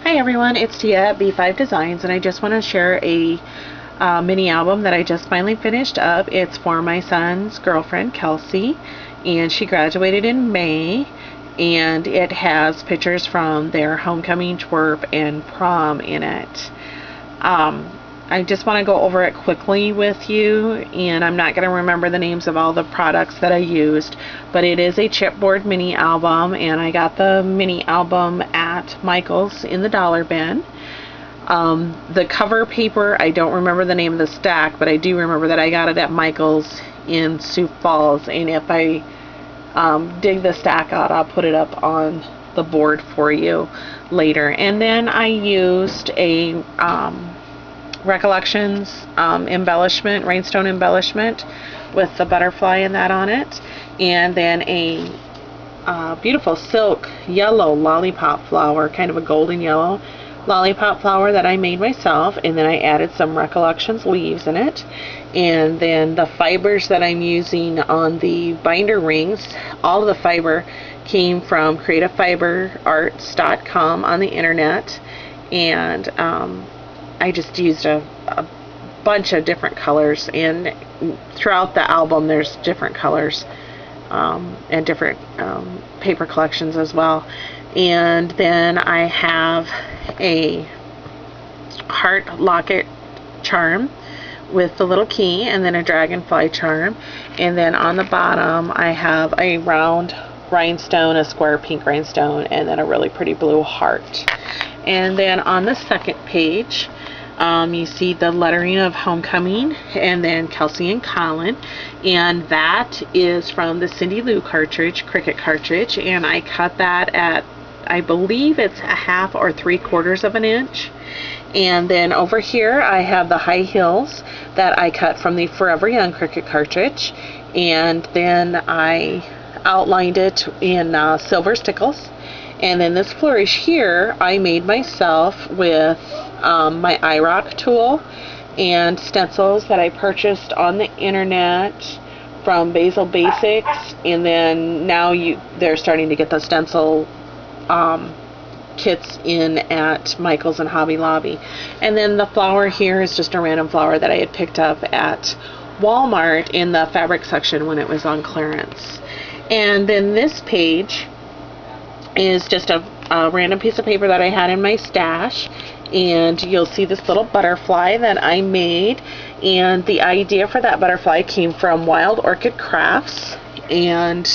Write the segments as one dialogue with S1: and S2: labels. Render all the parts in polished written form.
S1: Hi everyone, it's Tia at B5 Designs, and I just want to share a mini album that I just finally finished up. It's for my son's girlfriend, Kelsey, and she graduated in May, and it has pictures from their homecoming, twerp, and prom in it. I just want to go over it quickly with you, and I'm not going to remember the names of all the products that I used, but it is a chipboard mini album, and I got the mini album at Michael's in the dollar bin. The cover paper, I don't remember the name of the stack, but I do remember that I got it at Michael's in Sioux Falls, and if I dig the stack out, I'll put it up on the board for you later. And then I used a Recollections embellishment, rhinestone embellishment with the butterfly and that on it, and then a beautiful silk yellow lollipop flower, kind of a golden yellow lollipop flower that I made myself, and then I added some Recollections leaves in it. And then the fibers that I'm using on the binder rings, all of the fiber came from creativefiberarts.com on the internet, and I just used a bunch of different colors, and throughout the album there's different colors and different paper collections as well. And then I have a heart locket charm with the little key, and then a dragonfly charm, and then on the bottom I have a round rhinestone, a square pink rhinestone, and then a really pretty blue heart. And then on the second page, you see the lettering of homecoming, and then Kelsey and Colin, and that is from the Cindy Loo Cricut Cartrige, and I cut that at, I believe it's a 1/2 or 3/4 of an inch. And then over here I have the high heels that I cut from the Forever Young Cricut Cartrige, and then I outlined it in silver stickles. And then this flourish here I made myself with my iRock tool and stencils that I purchased on the internet from Basil Basics, and then now they're starting to get the stencil kits in at Michael's and Hobby Lobby. And then the flower here is just a random flower that I had picked up at Walmart in the fabric section when it was on clearance. And then this page is just a random piece of paper that I had in my stash, and you'll see this little butterfly that I made, and the idea for that butterfly came from Wild Orchid Crafts. And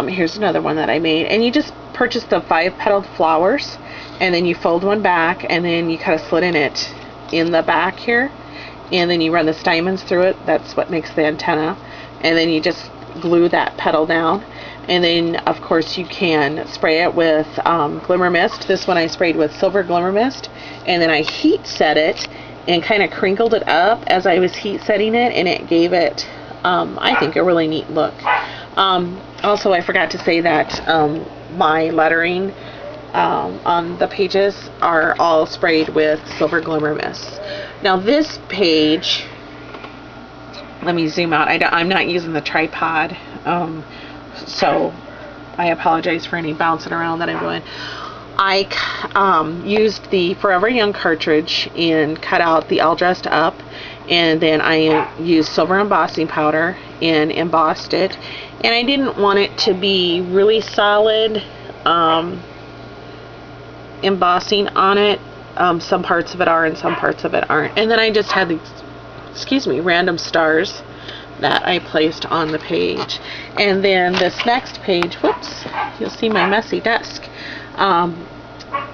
S1: here's another one that I made, and you just purchase the 5-petaled flowers, and then you fold one back, and then you cut a slit in it in the back here, and then you run the stamens through it. That's what makes the antenna, and then you just glue that petal down. And then of course you can spray it with glimmer mist. This one I sprayed with silver glimmer mist, and then I heat set it and kind of crinkled it up as I was heat setting it, and it gave it I think a really neat look. Also, I forgot to say that my lettering on the pages are all sprayed with silver glimmer mist. Now this page, let me zoom out. I'm not using the tripod, so I apologize for any bouncing around that I'm doing. I used the Forever Young cartridge and cut out the All Dressed Up, and then I used silver embossing powder and embossed it. And I didn't want it to be really solid embossing on it. Some parts of it are and some parts of it aren't. And then I just had these, random stars that I placed on the page. And then this next page, whoops, you'll see my messy desk.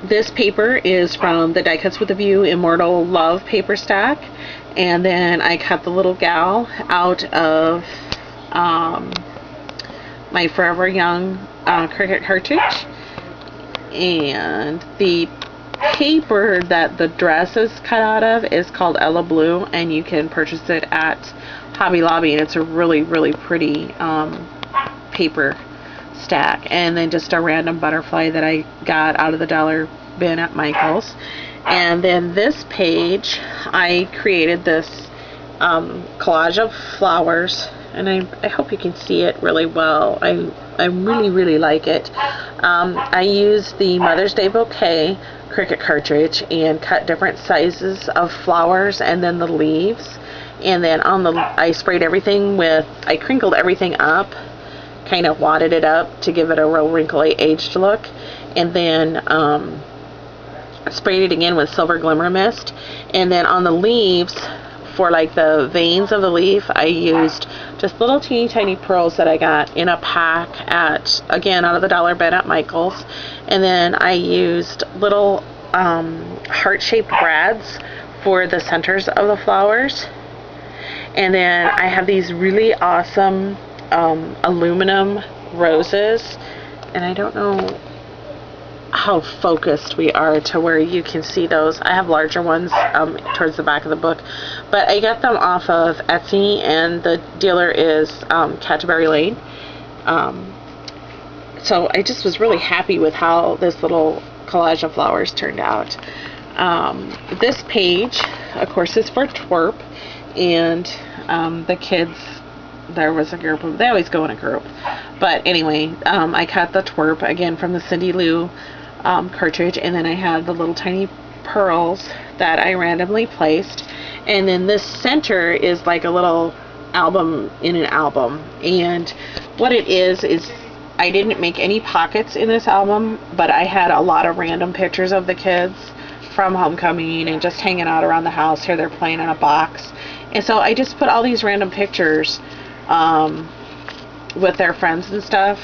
S1: This paper is from the Die Cuts with a View Immortal Love paper stack, and then I cut the little gal out of my Forever Young Cricut Cartrige, and the paper that the dress is cut out of is called Ella Blue, and you can purchase it at Hobby Lobby, and it's a really, really pretty paper stack. And then just a random butterfly that I got out of the dollar bin at Michael's. And then this page, I created this collage of flowers, and I hope you can see it really well. I I really, really like it. I used the Mother's Day Bouquet Cricut cartridge and cut different sizes of flowers and then the leaves. And then I sprayed everything I crinkled everything up, kind of wadded it up to give it a real wrinkly aged look. And then sprayed it again with silver glimmer mist. And then on the leaves, for like the veins of the leaf, I used just little teeny tiny pearls that I got in a pack again, out of the dollar bin at Michael's. And then I used little heart-shaped brads for the centers of the flowers. And then I have these really awesome aluminum roses, and I don't know how focused we are to where you can see those. I have larger ones towards the back of the book, but I got them off of Etsy, and the dealer is Canterbury Lane. So I just was really happy with how this little collage of flowers turned out. This page, of course, is for twerp, and the kids, there was a group of, they always go in a group, but anyway, I cut the twerp again from the Cindy Loo cartridge, and then I had the little tiny pearls that I randomly placed, and then this center is like a little album in an album. And what it is I didn't make any pockets in this album, but I had a lot of random pictures of the kids from homecoming and just hanging out around the house. Here they're playing in a box, and so I just put all these random pictures with their friends and stuff,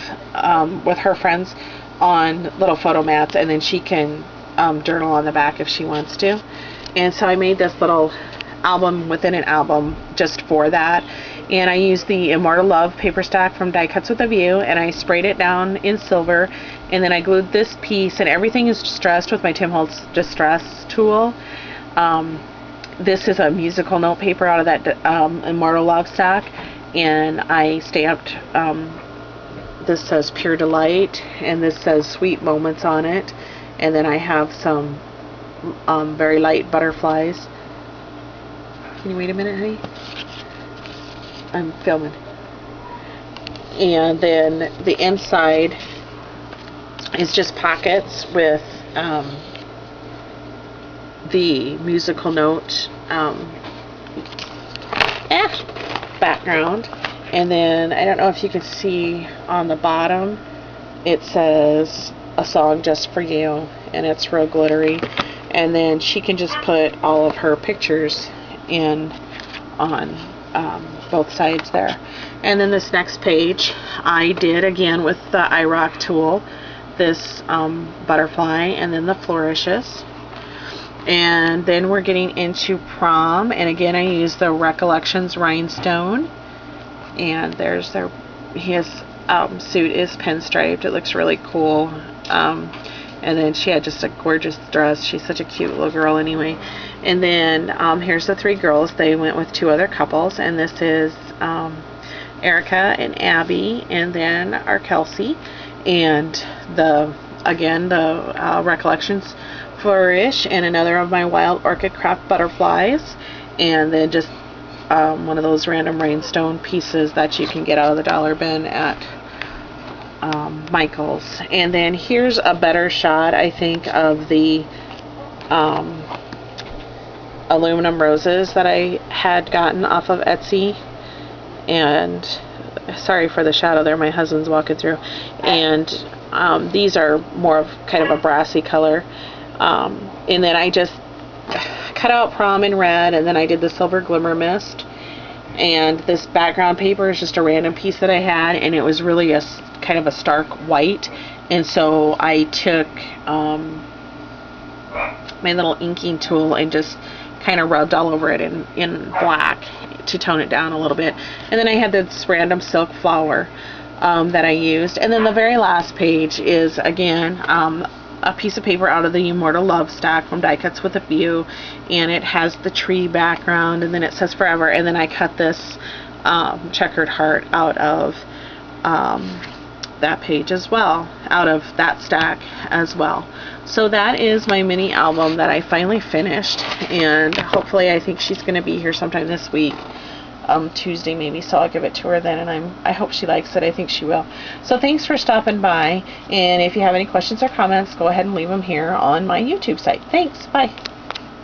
S1: with her friends, on little photo mats, and then she can journal on the back if she wants to. And so I made this little album within an album just for that. And I used the Immortal Love paper stack from Die Cuts with a View, and I sprayed it down in silver, and then I glued this piece, and everything is distressed with my Tim Holtz Distress tool. This is a musical note paper out of that Immortal Love stack, and I stamped, this says Pure Delight, and this says Sweet Moments on it, and then I have some very light butterflies. Can you wait a minute, honey? I'm filming. And then the inside is just pockets with the musical note background. And then I don't know if you can see on the bottom, it says A Song Just for You, and it's real glittery. And then she can just put all of her pictures in on both sides there. And then this next page I did again with the iRock tool, this butterfly, and then the flourishes. And then we're getting into prom, and again I used the Recollections rhinestone, and there's his suit is pinstriped. It looks really cool. And then she had just a gorgeous dress. She's such a cute little girl anyway. And then here's the three girls. They went with two other couples, and this is Erica and Abby, and then our Kelsey, and the Recollections flourish, and another of my Wild Orchid Craft butterflies, and then just one of those random rhinestone pieces that you can get out of the dollar bin at Michael's. And then here's a better shot, I think, of the aluminum roses that I had gotten off of Etsy. And sorry for the shadow there, my husband's walking through. And these are more of kind of a brassy color. And then I just cut out prom in red, and then I did the silver glimmer mist. And this background paper is just a random piece that I had, and it was really a kind of a stark white, and so I took my little inking tool and just kind of rubbed all over it in black to tone it down a little bit. And then I had this random silk flower that I used. And then the very last page is again a piece of paper out of the Immortal Love stack from Die Cuts with a View, and it has the tree background, and then it says Forever, and then I cut this checkered heart out of that page as well, out of that stack as well. So that is my mini album that I finally finished, and hopefully I think she's going to be here sometime this week Tuesday maybe, so I'll give it to her then, and I hope she likes it. I think she will. So thanks for stopping by, and if you have any questions or comments, go ahead and leave them here on my YouTube site. Thanks. Bye.